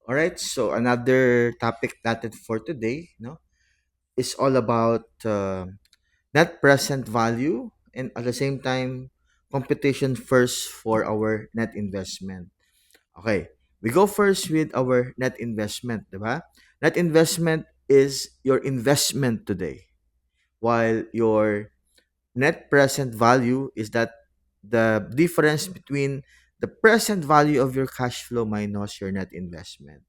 All right, so another topic natin for today, no, is all about net present value and at the same time computation first for our net investment. Okay, we go first with our net investment, diba? Net investment is your investment today, while your net present value is that the difference between the present value of your cash flow minus your net investment.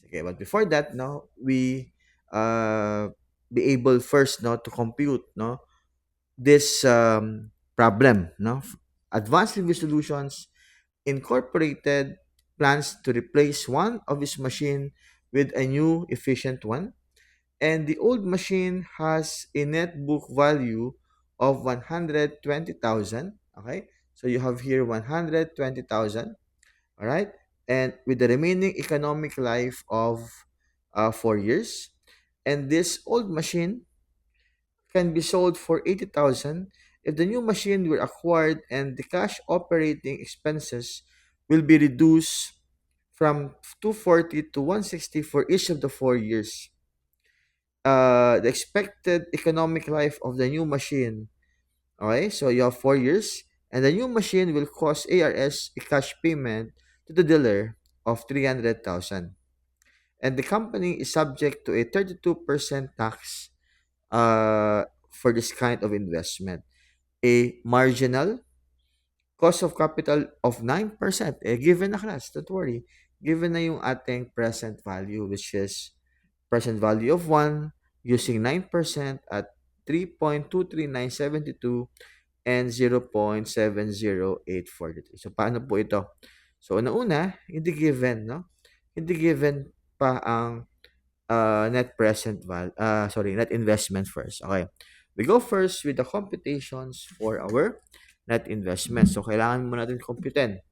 Okay, but before that, no, we uh be able first, no, to compute, no, this problem, no. Advanced Review Solutions incorporated plans to replace one of its machine with a new efficient one, and the old machine has a net book value of 120,000. Okay, so you have here 120,000. All right, and with the remaining economic life of 4 years, and this old machine can be sold for 80,000 if the new machine were acquired, and the cash operating expenses will be reduced from 240 to 160 for each of the 4 years. The expected economic life of the new machine. Okay, so you have 4 years, and the new machine will cost ARS a cash payment to the dealer of 300,000, and the company is subject to a 32% tax for this kind of investment. A marginal cost of capital of 9%. Given na class, don't worry. Given na yung ating present value, which is present value of 1 using 9% at 3.23972 and 0.70843. So, paano po ito? So, una-una, hindi given, no? Hindi given pa ang net investment first. Okay. We go first with the computations for our net investment. So, kailangan mo natin computein.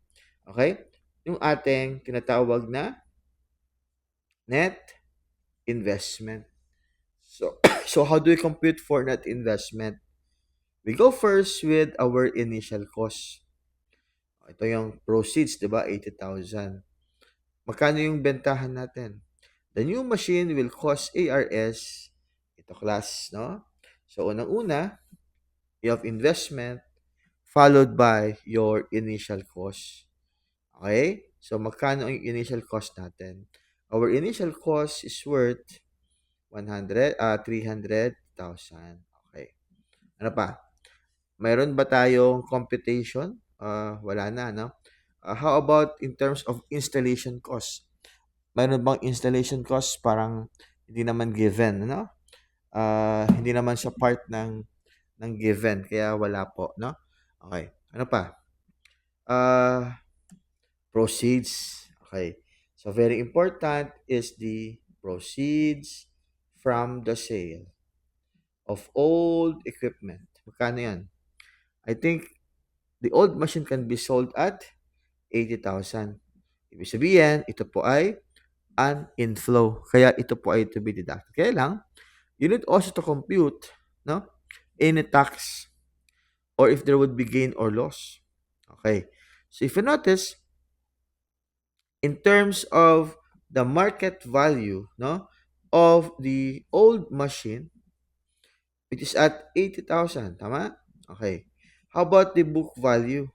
Okay? Yung ating tinatawag na net investment. So, so how do we compute for net investment? We go first with our initial cost. Ito yung proceeds, di ba? 80,000. Magkano yung bentahan natin? The new machine will cost ARS, ito class, no? So, unang-una, you have investment followed by your initial cost. Okay? So, magkano ang initial cost natin? Our initial cost is worth 300,000. Okay. Ano pa? Mayroon ba tayong computation? Wala na, no? How about in terms of installation cost? Mayroon bang installation cost? Parang hindi naman given, no? Hindi naman siya part ng given, kaya wala po, no? Okay. Ano pa? Uh, Proceeds. Okay. So, very important is the proceeds from the sale of old equipment. Magkano yan? I think the old machine can be sold at 80,000. Ibig sabihin, ito po ay an inflow. Kaya ito po ay to be deducted. Kaya lang, you need also to compute, no, any tax or if there would be gain or loss. Okay. So if you notice, in terms of the market value, no, of the old machine, which is at 80,000, tama? Okay. How about the book value?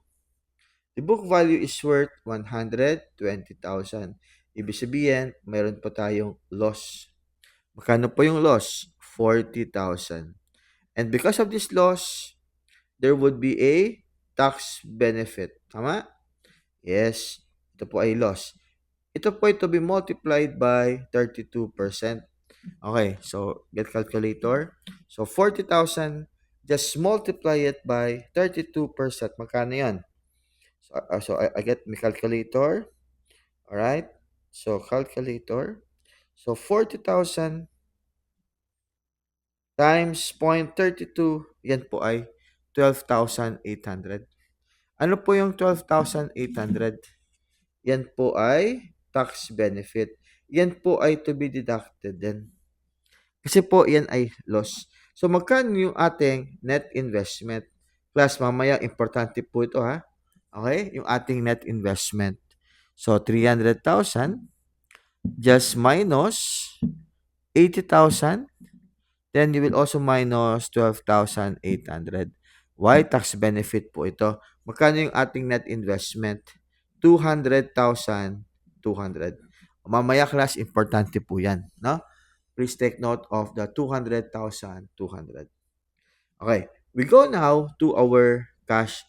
The book value is worth 120,000. Ibig sabihin, mayroon pa tayong loss. Magkano po yung loss? 40,000. And because of this loss, there would be a tax benefit. Tama? Yes. Ito po ay loss. Ito po ay to be multiplied by 32%. Okay, so get calculator. So 40,000, just multiply it by 32%. Magkano yan? So I get my calculator. All right. So calculator. So 40,000 times 0.32, yan po ay 12,800. Ano po yung 12,800? Yan po ay tax benefit. Yan po ay to be deducted din. Kasi po yan ay loss. So magkano yung ating net investment? Plus mamaya importante po ito, ha. Okay? Yung ating net investment. So 300,000 just minus 80,000. Then you will also minus 12,800. Why? Tax benefit po ito. Magkano yung ating net investment? 200,200. Mamaya class, importante po yan. No? Please take note of the 200,200. Okay. We go now to our cash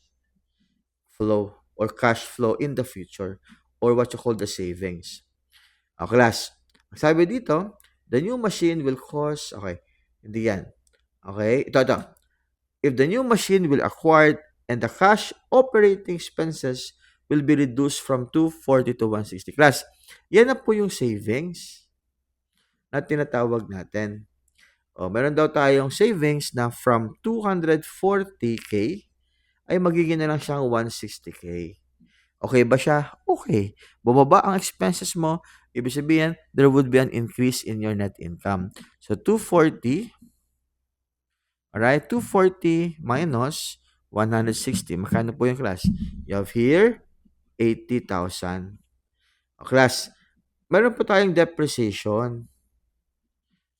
flow or cash flow in the future or what you call the savings. Okay, class. Sabi dito, the new machine will cost, okay, hindi yan. Okay, ito. If the new machine will acquired and the cash operating expenses will be reduced from 240 to 160. Class, yan na po yung savings na tinatawag natin. O, meron daw tayong savings na from 240K ay magiging na lang siyang 160K. Okay ba siya? Okay. Bumaba ang expenses mo, ibig sabihin, there would be an increase in your net income. So, 240, alright, 240 minus 160. Magkano po yung class? You have here, 80,000. O, class, meron po tayong depreciation.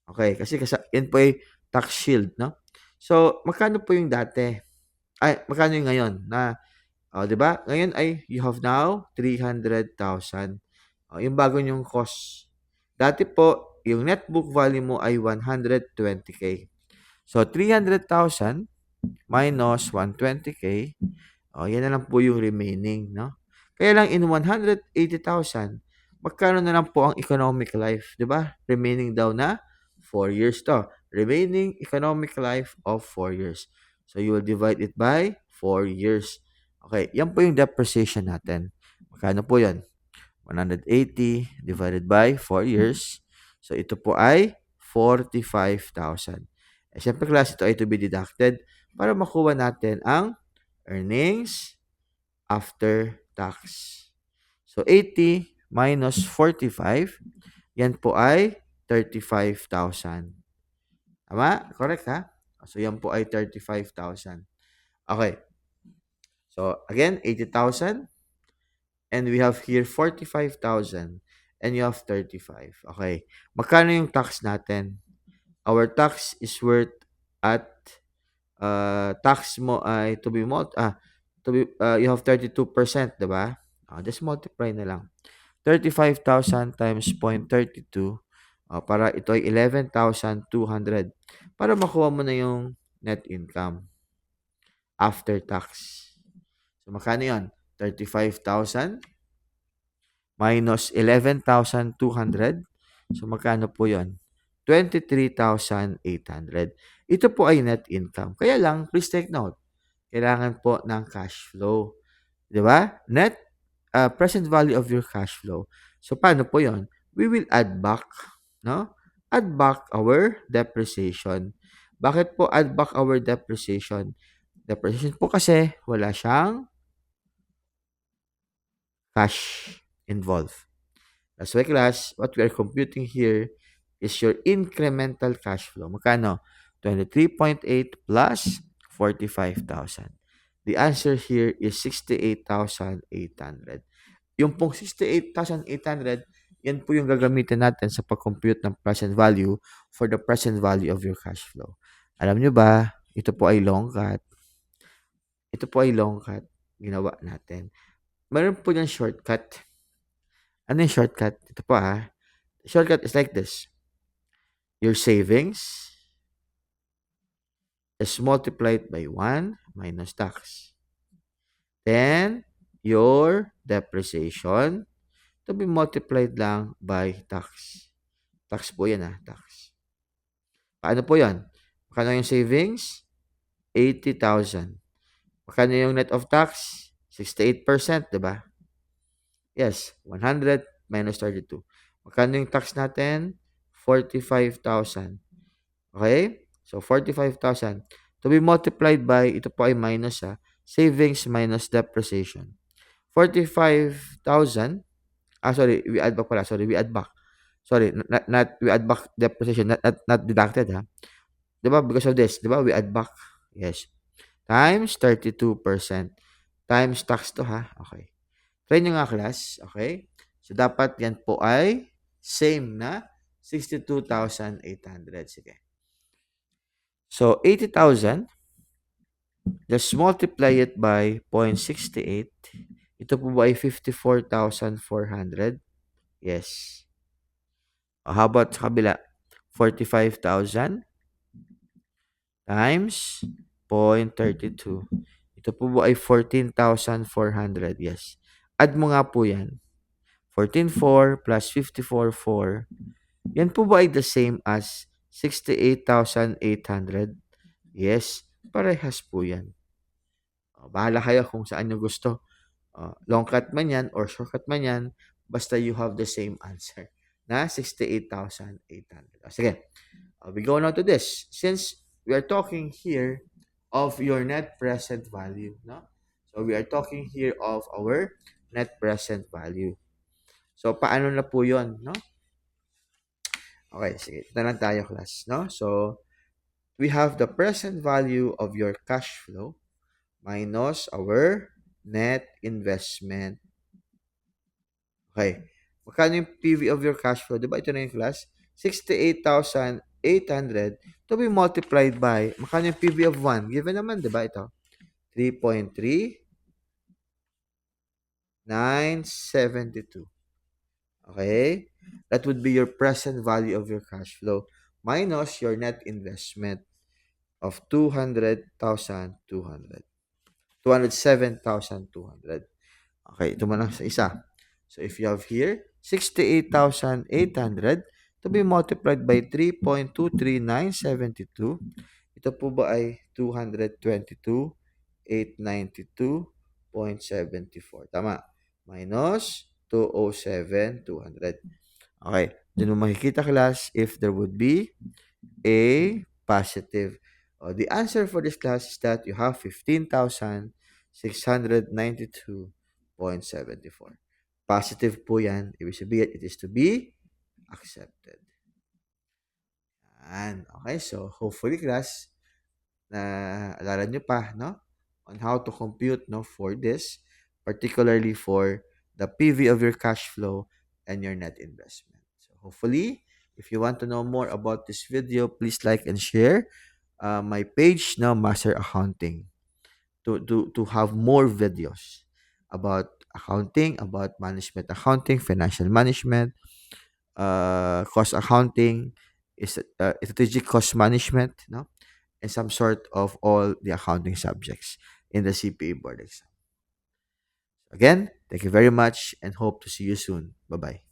Okay, kasi yan po ay tax shield, no? So, magkano po yung dati? Ay, magkano yung ngayon? Na, 'di ba? Ngayon ay you have now 300,000. Yung bago niyong cost. Dati po, yung net book value mo ay 120K. So, 300,000 minus 120K, yan na lang po yung remaining, no? Kaya lang in 180,000, magkano na lang po ang economic life, 'di ba? Remaining daw na 4 years to. Remaining economic life of 4 years. So, you will divide it by 4 years. Okay, yan po yung depreciation natin. Magkano po yan? 180 divided by 4 years. So, ito po ay 45,000. Siyempre, class, ito ay to be deducted para makuha natin ang earnings after tax. So, 80 minus 45, yan po ay 35,000. Tama? Correct, ha? So, yan po ay 35,000. Okay. So, again, 80,000. And we have here 45,000. And you have 35. Okay. Magkano yung tax natin? Our tax is worth at tax mo ay you have 32%, diba? Just multiply na lang. 35,000 times 0.32 para ito ay 11,200 para makuha mo na yung net income after tax. So, magkano yun? 35,000 minus 11,200. So, magkano po yun? 23,800. Ito po ay net income. Kaya lang, please take note, kailangan po ng cash flow. Di ba? Present value of your cash flow. So, paano po yon? We will add back, no? Add back our depreciation. Bakit po add back our depreciation? Depreciation po kasi wala siyang cash involved. That's why, class, what we are computing here is your incremental cash flow. Magkano? 23.8 plus 45,000. The answer here is 68,800. Yung pong 68,800, yan po yung gagamitin natin sa pag-compute ng present value for the present value of your cash flow. Alam nyo ba, ito po ay long cut. Ito po ay long cut. Ginawa natin. Meron po yung shortcut. Ano yung shortcut? Ito po shortcut is like this. Your savings is multiplied by 1 minus tax. Then, your depreciation to be multiplied lang by tax. Tax po yan tax. Paano po yan? Magkano yung savings? 80,000. Magkano yung net of tax? 68%, diba? Yes, 100 minus 32. Magkano yung tax natin? 45,000. Okay? So, 45,000. To be multiplied by, ito po ay minus savings minus depreciation. 45,000. Sorry, we add back pala. Sorry, we add back. Sorry, not we add back depreciation, not deducted Diba? Because of this, diba? We add back. Yes. Times 32%. Times tax to Okay. Try nyo nga, class. Okay? So, dapat yan po ay Same na 62,800. Sige. So, 80,000, just multiply it by 0.68. Ito po ba ay 54,400? Yes. How about sa kabila? 45,000 times 0.32. Ito po ba ay 14,400? Yes. Add mo nga po yan. 14,400 plus 54,400. Yan po ba ay the same as 68,800? Yes. Parehas po yan. Bahala kayo kung saan nyo gusto. Long cut man yan or short cut man yan, basta you have the same answer na 68,800. Sige, we go now to this. Since we are talking here of your net present value, no? So we are talking here of our net present value. So paano na po 'yon, no? Okay, sige. Ito na lang tayo, class, no? So we have the present value of your cash flow minus our net investment. Okay. Magkano yung PV of your cash flow? Diba ito na yung class? 68,800 to be multiplied by, magkano yung PV of 1? Given naman, diba ito? 3.3972. Okay? That would be your present value of your cash flow minus your net investment of 207,200. Okay, ito mo lang sa isa. So if you have here 68,800 to be multiplied by 3.23972, ito po ba ay 222,892.74? Tama. Minus 207,200. Okay. Doon mo makikita, class, if there would be a positive. The answer for this, class, is that you have 15,692.74. Positive po yan. Ibig sabihin, it is to be accepted. And, okay, so hopefully, class, na alala nyo pa, no? On how to compute, no, for this, particularly for the PV of your cash flow and your net investment. So hopefully, if you want to know more about this video, please like and share my page, now Master Accounting, to have more videos about accounting, about management accounting, financial management, cost accounting, is strategic cost management, no, and some sort of all the accounting subjects in the CPA board exam. Again, thank you very much and hope to see you soon. Bye bye.